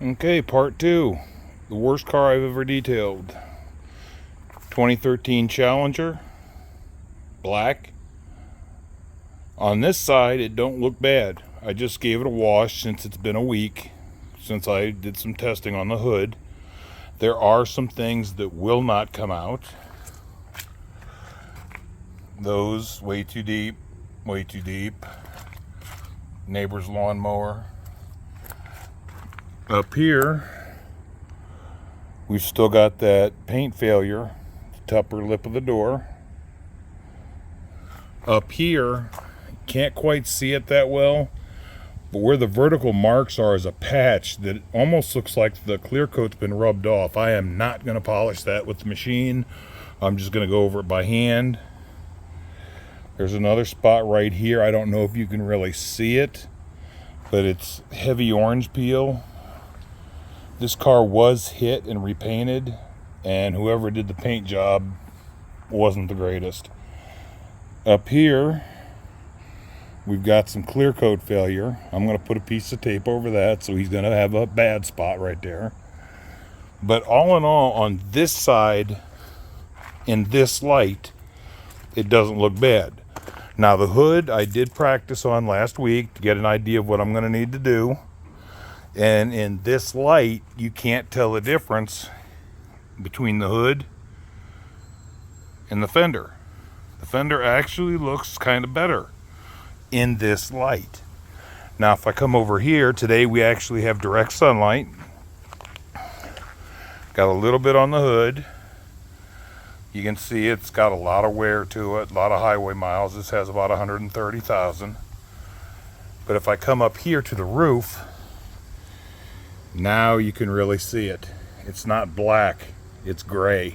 Okay, part two. The worst car I've ever detailed. 2013 Challenger, black. On this side, it don't look bad. I just gave it a wash since it's been a week, since I did some testing on the hood. There are some things that will not come out. Those, way too deep, way too deep. Neighbor's lawnmower. Up here, we've still got that paint failure, the upper lip of the door. Up here, can't quite see it that well, but where the vertical marks are is a patch that almost looks like the clear coat's been rubbed off. I am not going to polish that with the machine. I'm just going to go over it by hand. There's another spot right here. I don't know if you can really see it, but it's heavy orange peel. This car was hit and repainted, and whoever did the paint job wasn't the greatest. Up here, we've got some clear coat failure. I'm going to put a piece of tape over that, so he's going to have a bad spot right there. But all in all, on this side, in this light, it doesn't look bad. Now the hood, I did practice on last week to get an idea of what I'm going to need to do. And in this light, you can't tell the difference between the hood and the fender. The fender actually looks kind of better in this light. Now, if I come over here, today we actually have direct sunlight. Got a little bit on the hood. You can see it's got a lot of wear to it, a lot of highway miles. This has about 130,000. But if I come up here to the roof, now you can really see it. It's not black, it's gray.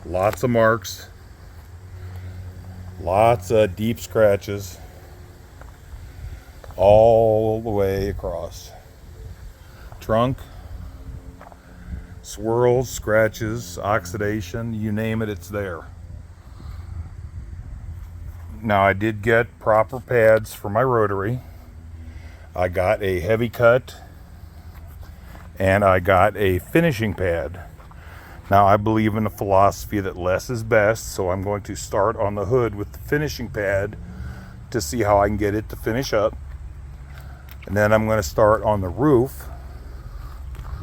Lots of marks, lots of deep scratches all the way across. Trunk, swirls, scratches, oxidation, you name it, it's there. Now I did get proper pads for my rotary. I got a heavy cut and I got a finishing pad. Now I believe in the philosophy that less is best, so I'm going to start on the hood with the finishing pad to see how I can get it to finish up. And then I'm going to start on the roof,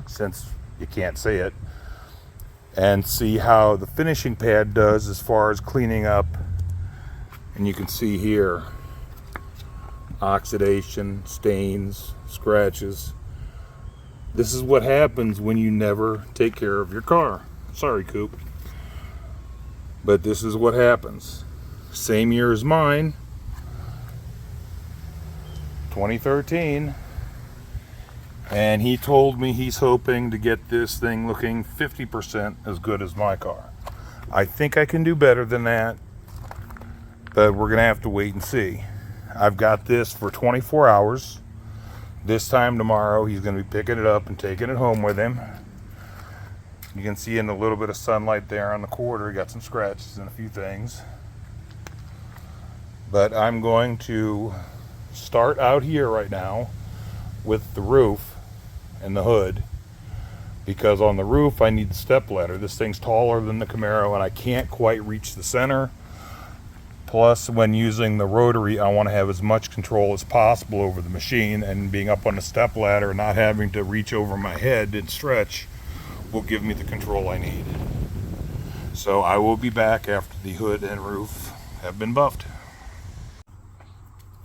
since you can't see it, and see how the finishing pad does as far as cleaning up. And you can see here, oxidation, stains, scratches. This is what happens when you never take care of your car. Sorry, Coop. But this is what happens. Same year as mine, 2013. And he told me he's hoping to get this thing looking 50% as good as my car. I think I can do better than that, but we're going to have to wait and see. I've got this for 24 hours. This time tomorrow, he's going to be picking it up and taking it home with him. You can see in a little bit of sunlight there on the quarter, he got some scratches and a few things. But I'm going to start out here right now with the roof and the hood, because on the roof I need the step ladder. This thing's taller than the Camaro and I can't quite reach the center. Plus, when using the rotary, I want to have as much control as possible over the machine, and being up on the step ladder and not having to reach over my head and stretch will give me the control I need. So I will be back after the hood and roof have been buffed.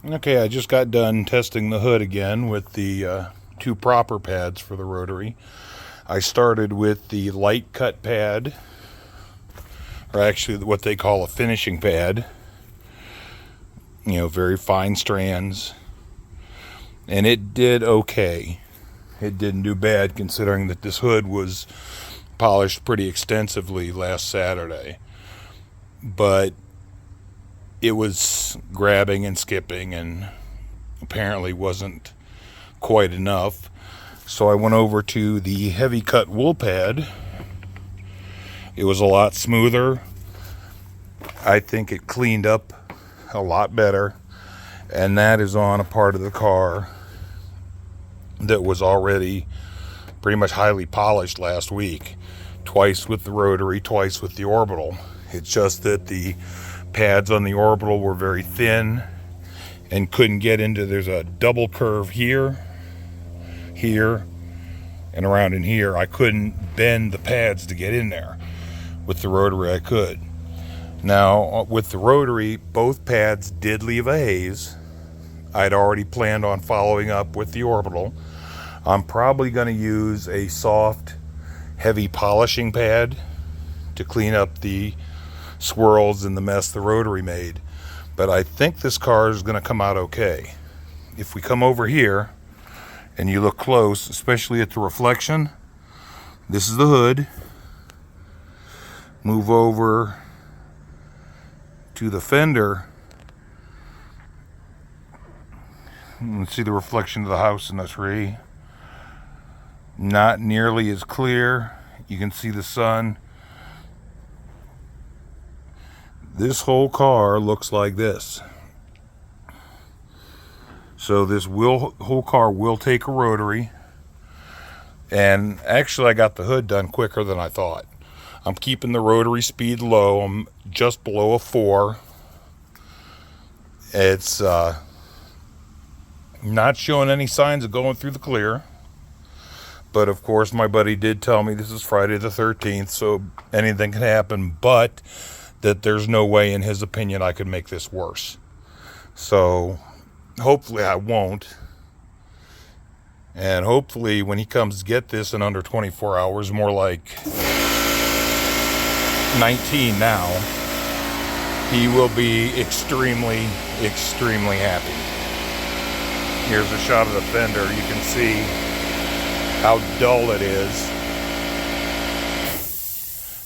Okay, I just got done testing the hood again with the two proper pads for the rotary. I started with the light cut pad, or actually what they call a finishing pad. You know, very fine strands, and it did okay. It didn't do bad considering that this hood was polished pretty extensively last Saturday, but it was grabbing and skipping and apparently wasn't quite enough. So I went over to the heavy cut wool pad. It was a lot smoother. I think it cleaned up a lot better, and that is on a part of the car that was already pretty much highly polished last week. Twice with the rotary, twice with the orbital. It's just that the pads on the orbital were very thin and couldn't get into, there's a double curve here, here, and around in here. I couldn't bend the pads to get in there. With the rotary I could. Now with the rotary, both pads did leave a haze. I'd already planned on following up with the orbital. I'm probably going to use a soft, heavy polishing pad to clean up the swirls and the mess the rotary made. But I think this car is going to come out okay. If we come over here and you look close, especially at the reflection, this is the hood. Move over to the fender. You can see the reflection of the house in the tree. Not nearly as clear. You can see the sun. This whole car looks like this. So this whole car will take a rotary. And actually I got the hood done quicker than I thought. I'm keeping the rotary speed low. I'm just below a 4. It's not showing any signs of going through the clear. But of course my buddy did tell me this is Friday the 13th, so anything can happen, but that there's no way in his opinion I could make this worse. So hopefully I won't. And hopefully when he comes to get this in under 24 hours, more like 19 now, he will be extremely, extremely happy. Here's a shot of the fender. You can see how dull it is.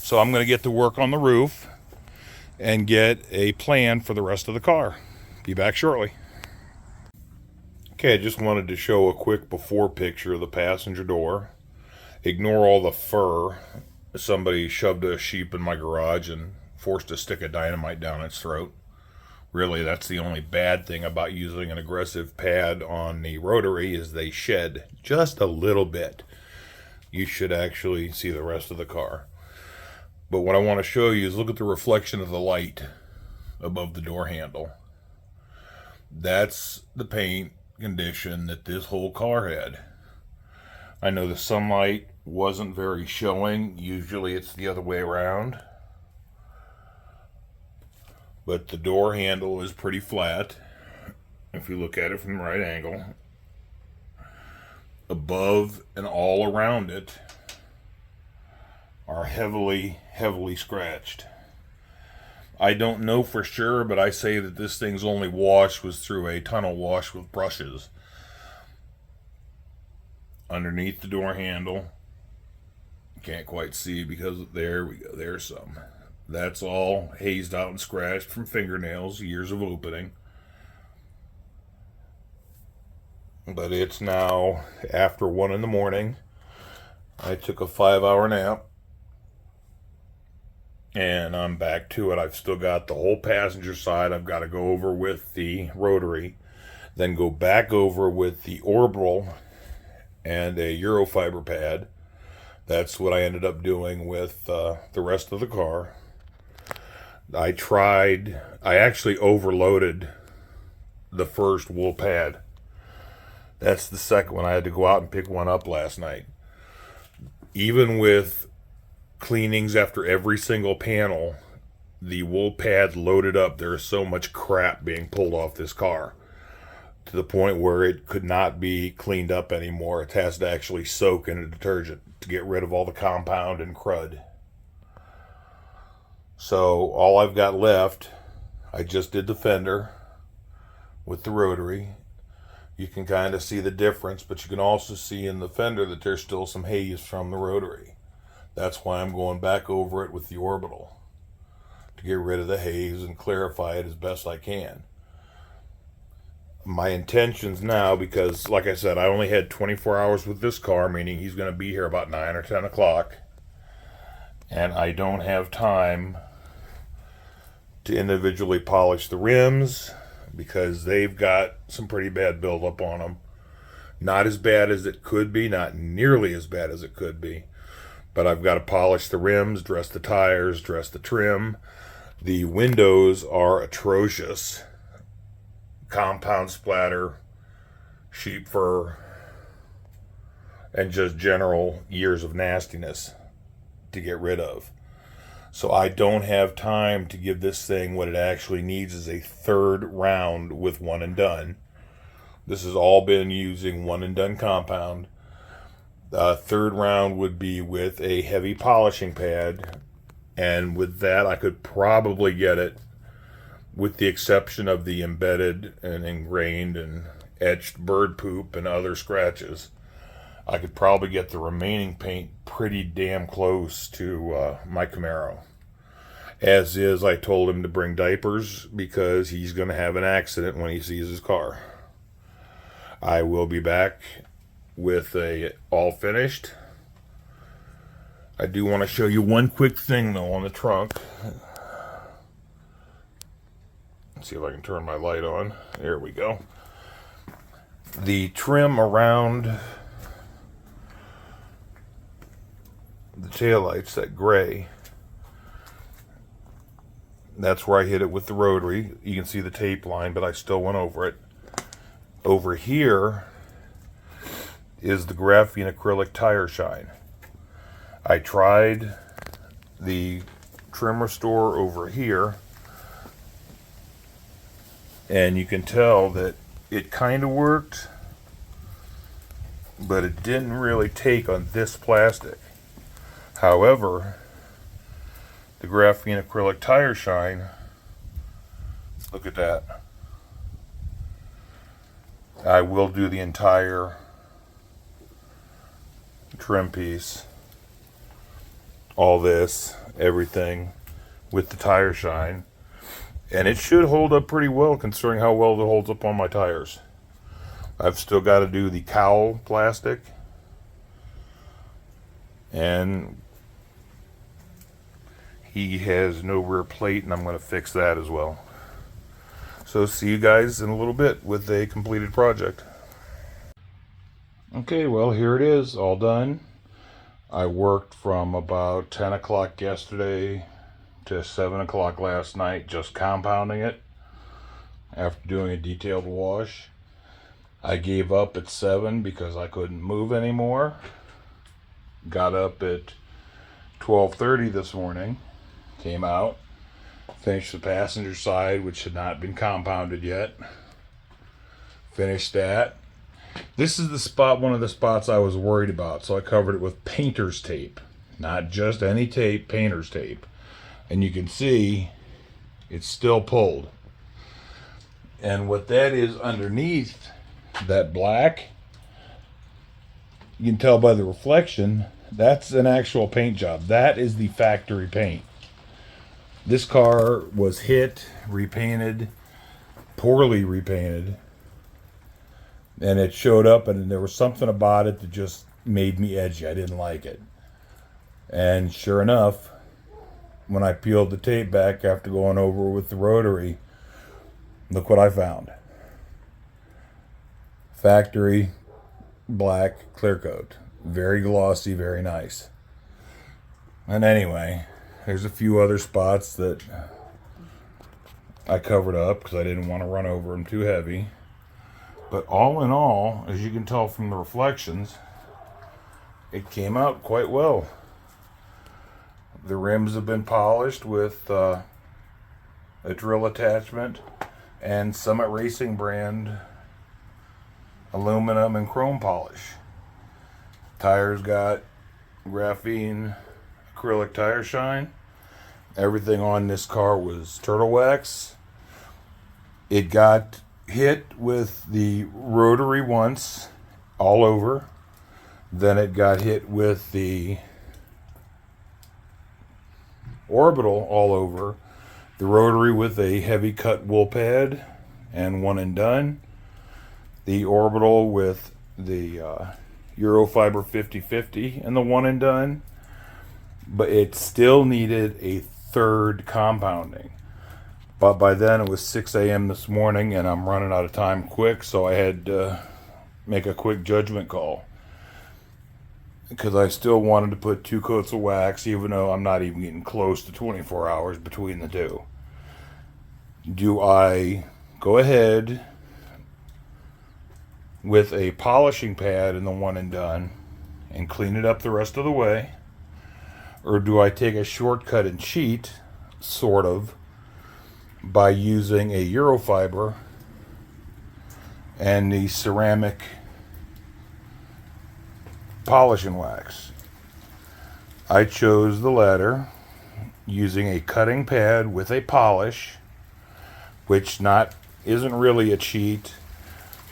So I'm going to get to work on the roof and get a plan for the rest of the car. Be back shortly. Okay, I just wanted to show a quick before picture of the passenger door. Ignore all the fur. Somebody shoved a sheep in my garage and forced a stick of dynamite down its throat. Really, that's the only bad thing about using an aggressive pad on the rotary is they shed just a little bit. You should actually see the rest of the car. But what I want to show you is look at the reflection of the light above the door handle. That's the paint condition that this whole car had. I know the sunlight wasn't very showing. Usually it's the other way around. But the door handle is pretty flat if you look at it from the right angle. Above and all around it are heavily, heavily scratched. I don't know for sure, but I say that this thing's only wash was through a tunnel wash with brushes. Underneath the door handle, can't quite see because there we go, there's some. That's all hazed out and scratched from fingernails, years of opening. But it's now after 1 in the morning. I took a 5-hour nap. And I'm back to it. I've still got the whole passenger side. I've got to go over with the rotary. Then go back over with the orbital and a Eurofiber pad. That's what I ended up doing with the rest of the car. I actually overloaded the first wool pad. That's the second one. I had to go out and pick one up last night. Even with cleanings after every single panel, the wool pad loaded up. There is so much crap being pulled off this car to the point where it could not be cleaned up anymore. It has to actually soak in a detergent to get rid of all the compound and crud. So all I've got left, I just did the fender with the rotary. You can kind of see the difference, but you can also see in the fender that there's still some haze from the rotary. That's why I'm going back over it with the orbital to get rid of the haze and clarify it as best I can. My intentions now, because like I said, I only had 24 hours with this car, meaning he's going to be here about 9 or 10 o'clock. And I don't have time to individually polish the rims because they've got some pretty bad buildup on them. Not as bad as it could be, not nearly as bad as it could be. But I've got to polish the rims, dress the tires, dress the trim. The windows are atrocious. Compound splatter, sheep fur, and just general years of nastiness to get rid of. So I don't have time to give this thing what it actually needs is a third round with one and done. This has all been using one and done compound. Third round would be with a heavy polishing pad, and with that I could probably get it, with the exception of the embedded and ingrained and etched bird poop and other scratches. I could probably get the remaining paint pretty damn close to my Camaro. As is, I told him to bring diapers because he's going to have an accident when he sees his car. I will be back with a all finished. I do want to show you one quick thing though on the trunk. Let's see if I can turn my light on. There we go. The trim around the taillights, that gray, that's where I hit it with the rotary. You can see the tape line, but I still went over it. Over here is the Graphene acrylic tire shine. I tried the trim restore over here, and you can tell that it kind of worked, but it didn't really take on this plastic. However, the Graphene acrylic tire shine, look at that. I will do the entire trim piece, all this, everything, with the tire shine, and it should hold up pretty well considering how well it holds up on my tires. I've still got to do the cowl plastic, and he has no rear plate, and I'm going to fix that as well. So see you guys in a little bit with a completed project. Okay, well, here it is, all done. I worked from about 10 o'clock yesterday to 7 o'clock last night just compounding it after doing a detailed wash. I gave up at 7 because I couldn't move anymore. Got up at 12:30 this morning, came out, finished the passenger side, which had not been compounded yet. Finished that. This is the spot, one of the spots I was worried about, so I covered it with painter's tape. Not just any tape, painter's tape. And you can see it's still pulled. And what that is underneath that black, you can tell by the reflection, that's an actual paint job. That is the factory paint. This car was hit, repainted, poorly repainted, and it showed up, and there was something about it that just made me edgy. I didn't like it. And sure enough, when I peeled the tape back after going over with the rotary, look what I found. Factory black clear coat. Very glossy, very nice. And anyway, there's a few other spots that I covered up because I didn't want to run over them too heavy. But all in all, as you can tell from the reflections, it came out quite well. The rims have been polished with a drill attachment and Summit Racing brand aluminum and chrome polish. Tires got Graphene acrylic tire shine. Everything on this car was turtle wax. It got hit with the rotary once all over. Then it got hit with the orbital all over. The rotary with a heavy cut wool pad and one and done. The orbital with the Eurofiber 50/50 and the one and done. But it still needed a third compounding. But by then it was 6 a.m. this morning and I'm running out of time quick, so I had to make a quick judgment call, because I still wanted to put 2 coats of wax, even though I'm not even getting close to 24 hours between the two. Do I go ahead with a polishing pad in the one and done and clean it up the rest of the way? Or do I take a shortcut and cheat, sort of, by using a Eurofiber and the ceramic polish and wax? I chose the latter, using a cutting pad with a polish, which isn't really a cheat.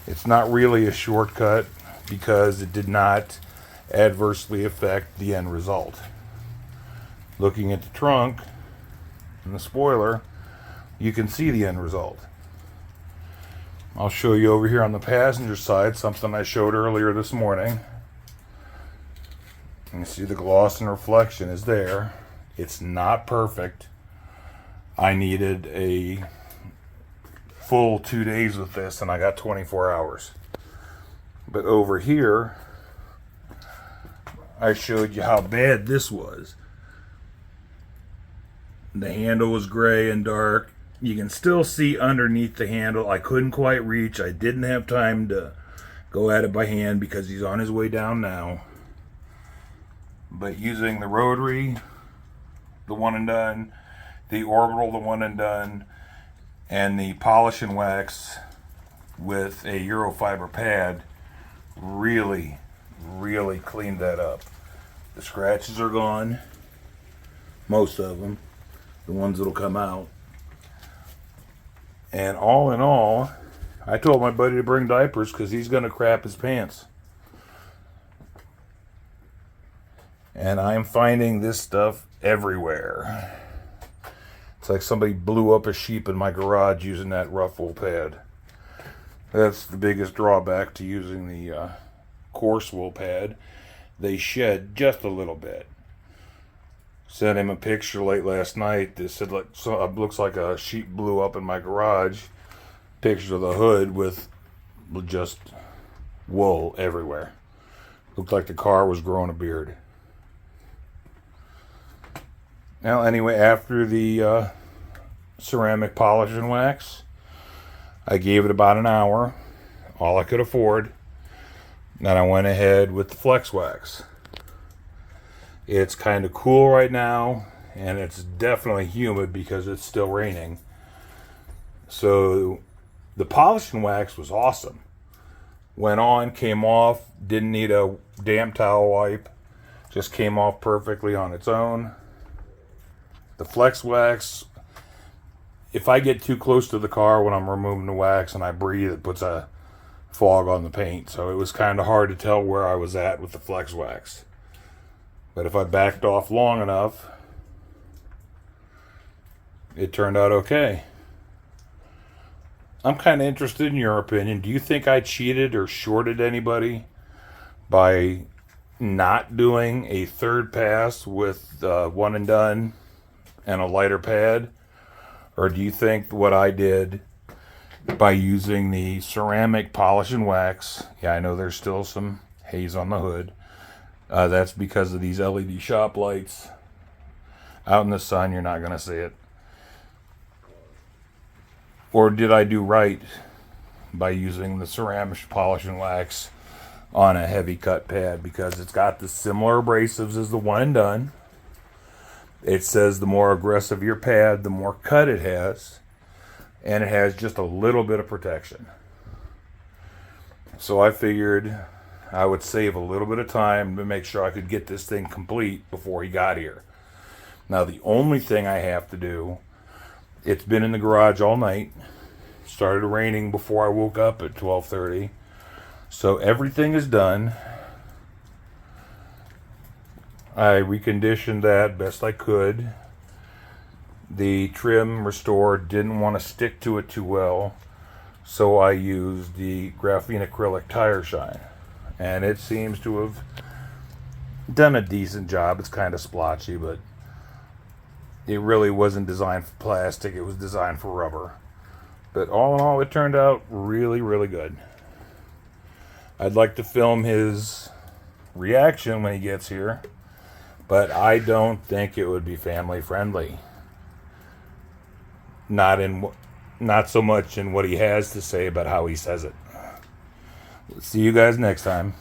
It's not really a shortcut, because it did not adversely affect the end result. Looking at the trunk and the spoiler, you can see the end result. I'll show you over here on the passenger side something I showed earlier this morning. You can see the gloss and reflection is there. It's not perfect. I needed a full 2 days with this, and I got 24 hours. But over here, I showed you how bad this was. The handle was gray and dark. You can still see underneath the handle. I couldn't quite reach. I didn't have time to go at it by hand because he's on his way down now. But using the rotary, the one and done, the orbital, the one and done, and the polish and wax with a Eurofiber pad really cleaned that up. The scratches are gone, most of them, the ones that'll come out. And all in all, I told my buddy to bring diapers because he's going to crap his pants. And I'm finding this stuff everywhere. It's like somebody blew up a sheep in my garage using that rough wool pad. That's the biggest drawback to using the coarse wool pad. They shed just a little bit. Sent him a picture late last night that said, like, so it looks like a sheep blew up in my garage. Picture of the hood with just wool everywhere. Looked like the car was growing a beard. Now, anyway, after the ceramic polish and wax, I gave it about an hour, all I could afford. Then I went ahead with the flex wax. It's kind of cool right now, and it's definitely humid because it's still raining. So the polish and wax was awesome. Went on, came off, didn't need a damp towel wipe. Just came off perfectly on its own. The flex wax, if I get too close to the car when I'm removing the wax and I breathe, it puts a fog on the paint. So it was kind of hard to tell where I was at with the flex wax. But if I backed off long enough, it turned out okay. I'm kind of interested in your opinion. Do you think I cheated or shorted anybody by not doing a third pass with one and done and a lighter pad? Or do you think what I did by using the ceramic polish and wax, yeah, I know there's still some haze on the hood, that's because of these LED shop lights. Out in the sun, you're not going to see it. Or did I do right by using the ceramic polish and wax on a heavy cut pad? Because it's got the similar abrasives as the one and done. It says the more aggressive your pad, the more cut it has. And it has just a little bit of protection. So I figured I would save a little bit of time to make sure I could get this thing complete before he got here. Now the only thing I have to do, it's been in the garage all night. Started raining before I woke up at 12:30. So everything is done. I reconditioned that best I could. The trim restore didn't want to stick to it too well, so I used the Graphene acrylic tire shine. And it seems to have done a decent job. It's kind of splotchy, but it really wasn't designed for plastic. It was designed for rubber. But all in all, it turned out really, really good. I'd like to film his reaction when he gets here, but I don't think it would be family friendly. Not so much in what he has to say, but how he says it. See you guys next time.